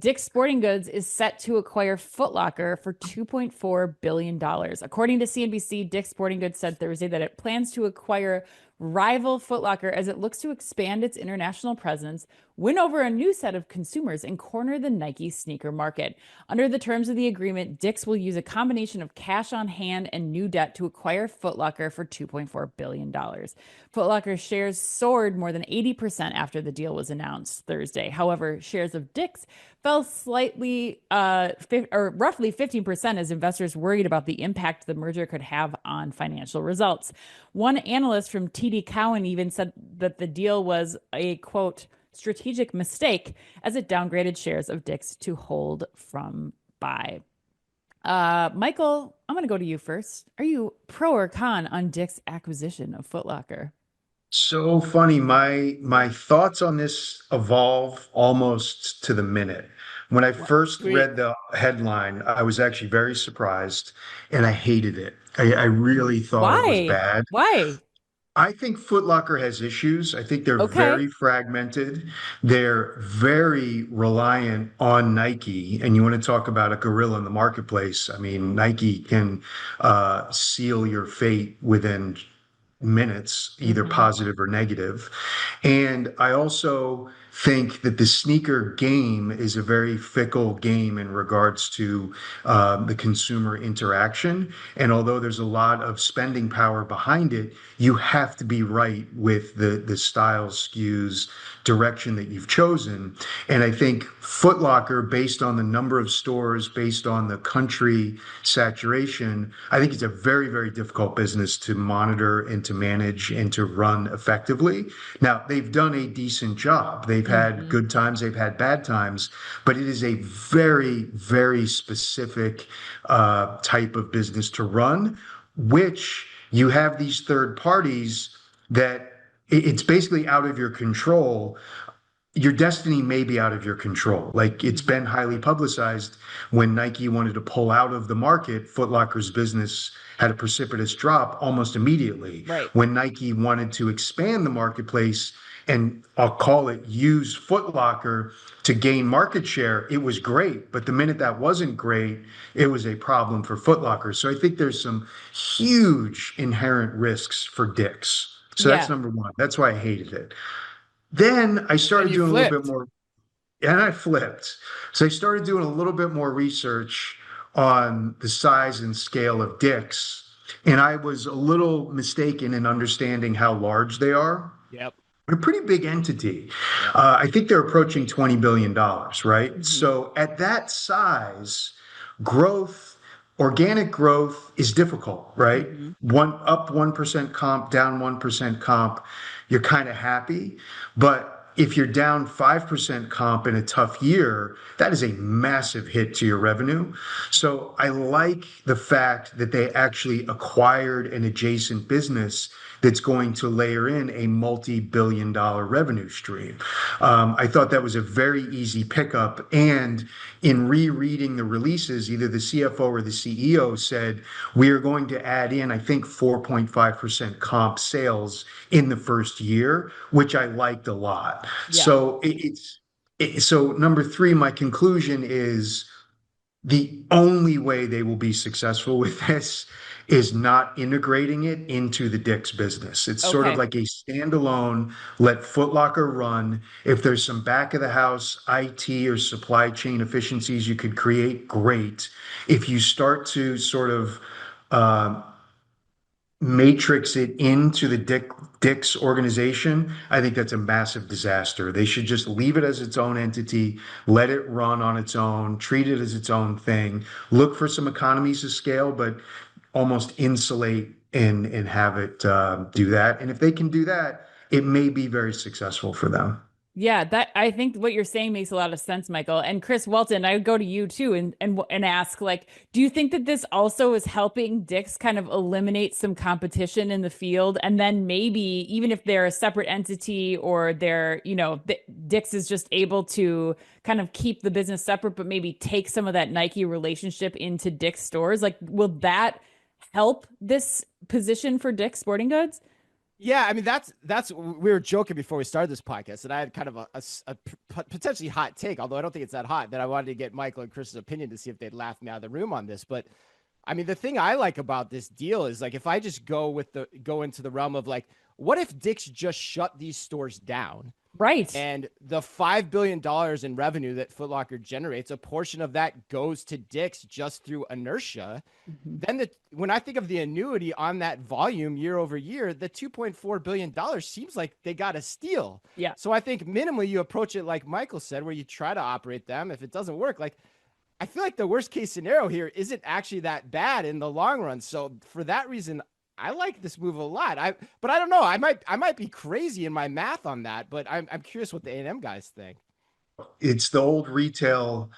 Dick's Sporting Goods is set to acquire Foot Locker for $2.4 billion. According to CNBC, Dick's Sporting Goods said Thursday that it plans to acquire rival Foot Locker as it looks to expand its international presence, win over a new set of consumers, and corner the Nike sneaker market. Under the terms of the agreement, Dick's will use a combination of cash on hand and new debt to acquire Foot Locker for $2.4 billion. Foot Locker shares soared more than 80% after the deal was announced Thursday. However, shares of Dick's fell slightly, or roughly 15% as investors worried about the impact the merger could have on financial results. One analyst from TD Cowen even said that the deal was a, quote, strategic mistake as it downgraded shares of Dick's to hold from buy. Michael, I'm going to go to you first. Are you pro or con on Dick's acquisition of Foot Locker? So funny. My thoughts on this evolve almost to the minute. When I first Sweet. read the headline, I was actually very surprised and I hated it. I really thought it was Why? bad. Why? I think Foot Locker has issues. I think they're Okay. very fragmented. They're very reliant on Nike. And you want to talk about a gorilla in the marketplace. I mean, Nike can seal your fate within minutes, either Hmm. positive or negative. And I also think that the sneaker game is a very fickle game in regards to the consumer interaction. And although there's a lot of spending power behind it, you have to be right with the style, SKUs, direction that you've chosen. And I think Foot Locker, based on the number of stores, based on the country saturation, I think it's a very, very difficult business to monitor and to manage and to run effectively. Now, they've done a decent job. They've had Hmm. good times, they've had bad times, but it is a very, very specific type of business to run, which you have these third parties that it's basically out of your control. Your destiny may be out of your control. Like it's been highly publicized when Nike wanted to pull out of the market, Foot Locker's business had a precipitous drop almost immediately. Right. When Nike wanted to expand the marketplace and I'll call it use Foot Locker to gain market share, it was great. But the minute that wasn't great, it was a problem for Foot Locker. So I think there's some huge inherent risks for Dick's. So that's Yeah. number one. That's why I hated it. Then I Then started you doing a little bit flipped. more, and I flipped. So I started doing a little bit more research on the size and scale of Dick's, and I was a little mistaken in understanding how large they are. Yep. They're a pretty big entity. Yep. I think they're approaching $20 billion, right? Hmm. So at that size, growth, organic growth is difficult, right? Hmm. One up 1% comp, down 1% comp, you're kind of happy. But if you're down 5% comp in a tough year, that is a massive hit to your revenue. So I like the fact that they actually acquired an adjacent business that's going to layer in a multi-billion-dollar revenue stream. I thought that was a very easy pickup. And in rereading the releases, either the CFO or the CEO said, we are going to add in, I think, 4.5% comp sales in the first year, which I liked a lot. Yeah. So so number three, my conclusion is the only way they will be successful with this is not integrating it into the Dick's business. It's sort of Okay. like a standalone, let Foot Locker run. If there's some back of the house IT or supply chain efficiencies you could create, great. If you start to sort of uh, matrix it into the Dick's organization, I think that's a massive disaster. They should just leave it as its own entity, let it run on its own, treat it as its own thing, look for some economies of scale, but almost insulate and have it do that. And if they can do that, it may be very successful for them. Yeah, that I think what you're saying makes a lot of sense, Michael. And Chris Walton, I would go to you too and ask, like, do you think that this also is helping Dick's kind of eliminate some competition in the field? And then maybe even if they're a separate entity or they're, Dick's is just able to kind of keep the business separate, but maybe take some of that Nike relationship into Dick's stores. Like, will that help this position for Dick's Sporting Goods? Yeah, I mean that's we were joking before we started this podcast, and I had kind of potentially hot take, although I don't think it's that hot. That I wanted to get Michael and Chris's opinion to see if they'd laugh me out of the room on this. But I mean, the thing I like about this deal is like if I just go into the realm of like, what if Dick's just shut these stores down? Right. And the $5 billion in revenue that Foot Locker generates, a portion of that goes to Dick's just through inertia. Mhm. Then when I think of the annuity on that volume year over year, the $2.4 billion seems like they got a steal. Yeah. So I think minimally you approach it like Michael said, where you try to operate them. If it doesn't work, like I feel like the worst case scenario here isn't actually that bad in the long run. So for that reason, I like this move a lot. But I don't know. I might be crazy in my math on that. But I'm curious what the A&M guys think. It's the old retail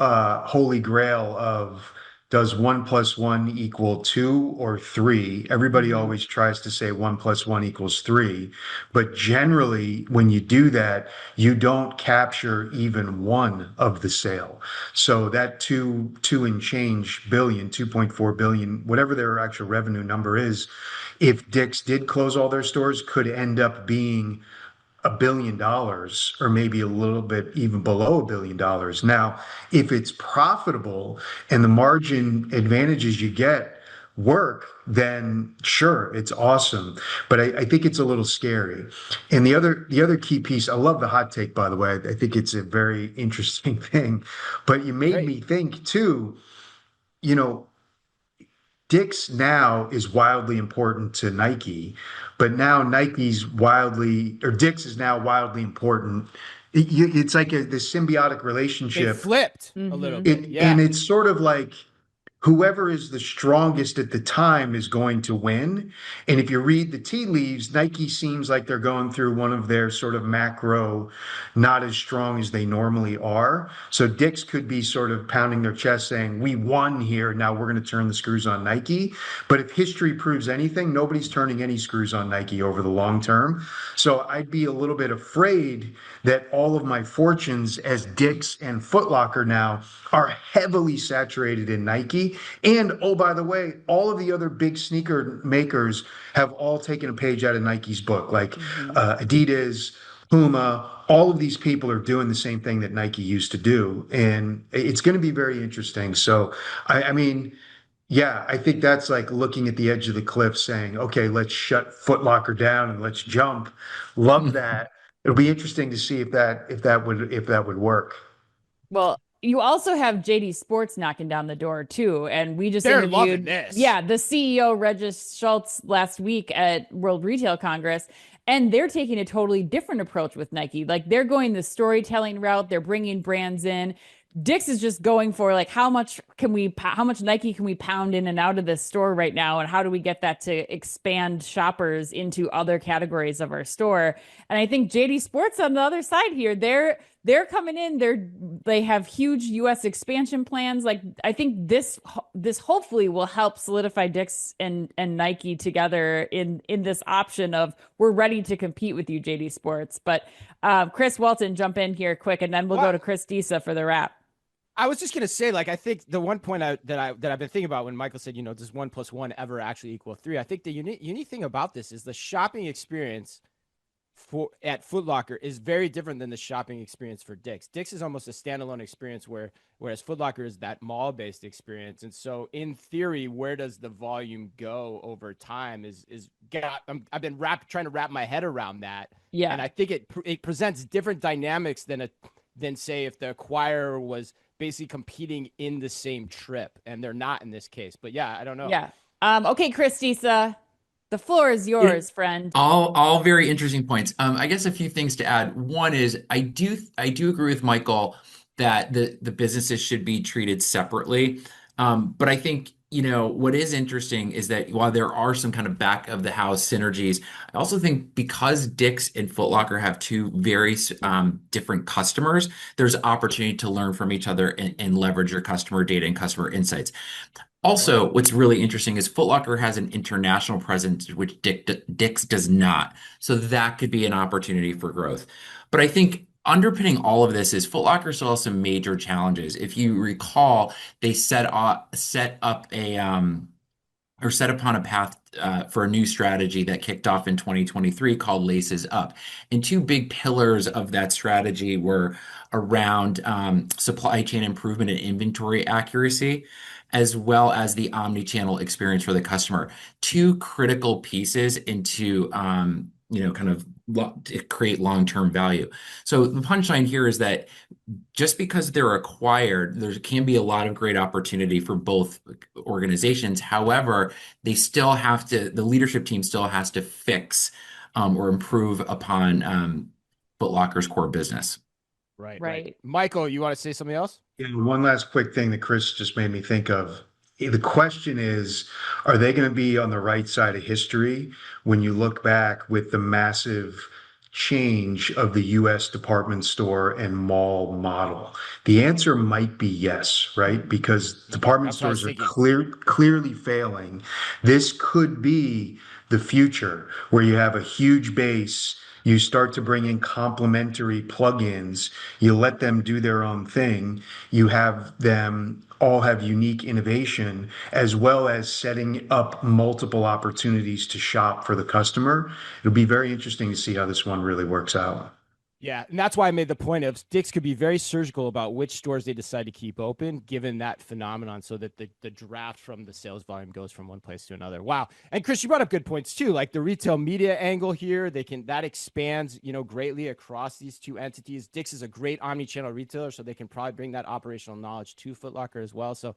holy grail of, does one plus one equal two or three? Everybody Mhm. always tries to say one plus one equals three, but generally, when you do that, you don't capture even one of the sale. So that two and change billion, 2.4 billion, whatever their actual revenue number is, if Dick's did close all their stores, could end up being $1 billion, or maybe a little bit even below $1 billion. Now, if it's profitable and the margin advantages you get work, then sure, it's awesome. But I think it's a little scary. And the other key piece, I love the hot take, by the way. I think it's a very interesting thing. But you made Great. me think too, you know, Dick's now is wildly important to Nike, but now Dick's is now wildly important. It's like this symbiotic They relationship. flipped a little Mhm. bit. And Yeah. it's sort of like whoever is the strongest at the time is going to win. And if you read the tea leaves, Nike seems like they're going through one of their sort of macro, not as strong as they normally are. So Dick's could be sort of pounding their chest saying, we won here. Now we're going to turn the screws on Nike. But if history proves anything, nobody's turning any screws on Nike over the long term. So I'd be a little bit afraid that all of my fortunes as Dick's and Foot Locker now are heavily saturated in Nike. And oh, by the way, all of the other big sneaker makers have all taken a page out of Nike's book, like Mhm. Adidas, Puma. All of these people are doing the same thing that Nike used to do, and it's going to be very interesting. So, I mean, yeah, I think that's like looking at the edge of the cliff, saying, "Okay, let's shut Foot Locker down and let's jump." Love that. It'll be interesting to see if that would work. Well, you also have JD Sports knocking down the door too. And we just They're loving interviewed, this. yeah, the CEO, Regis Schultz, last week at World Retail Congress. And they're taking a totally different approach with Nike. Like they're going the storytelling route, they're bringing brands in. Dick's is just going for like how much Nike can we pound in and out of this store right now, and how do we get that to expand shoppers into other categories of our store? And I think JD Sports on the other side here, they're coming in. They have huge US expansion plans. Like I think this hopefully will help solidify Dick's and Nike together in this option of we're ready to compete with you, JD Sports. But Chris, Walton, jump in here quick, and then we'll go Well, to Chris Disa for the wrap. I was just gonna say, like, I think the one point that I've been thinking about when Michael said, does one plus one ever actually equal three? I think the unique thing about this is the shopping experience for at Foot Locker is very different than the shopping experience for Dick's. Dick's is almost a standalone experience whereas Foot Locker is that mall-based experience. And so in theory, where does the volume go over time I've been trying to wrap my head around that. Yeah. And I think it presents different dynamics than say if the acquirer was basically competing in the same trip, and they're not in this case. But yeah, I don't know. Yeah. Okay, Chris Disa, the floor is It, yours, friend. all very interesting points. I guess a few things to add. One is I do agree with Michael that the businesses should be treated separately. But I think, what is interesting is that while there are some kind of back of the house synergies, I also think because Dick's and Foot Locker have two very different customers, there's opportunity to learn from each other and leverage your customer data and customer insights. Also, what's really interesting is Foot Locker has an international presence, which Dick's does not. So that could be an opportunity for growth. But I think underpinning all of this is Foot Locker still has some major challenges. If you recall, they set up a or set upon a path for a new strategy that kicked off in 2023 called Laces Up. And two big pillars of that strategy were around supply chain improvement and inventory accuracy, as well as the omni-channel experience for the customer. Two critical pieces into kind of to create long-term value. So the punchline here is that just because they're acquired, there can be a lot of great opportunity for both organizations. However, the leadership team still has to fix or improve upon Foot Locker's core business. Right. Right. Michael, you want to say something else? And one last quick thing that Chris just made me think of. The question is, are they going to be on the right side of history when you look back with the massive change of the US department store and mall model? The answer might be yes, right? Because department That's what I was stores are thinking. clearly failing. This could be the future where you have a huge base. You start to bring in complementary plugins. You let them do their own thing. You have them all have unique innovation, as well as setting up multiple opportunities to shop for the customer. It'll be very interesting to see how this one really works out. Yeah, and that's why I made the point of Dick's could be very surgical about which stores they decide to keep open, given that phenomenon, so that the draft from the sales volume goes from one place to another. Wow. And Chris, you brought up good points too, like the retail media angle here. That expands, greatly across these two entities. Dick's is a great omni-channel retailer, so they can probably bring that operational knowledge to Foot Locker as well. So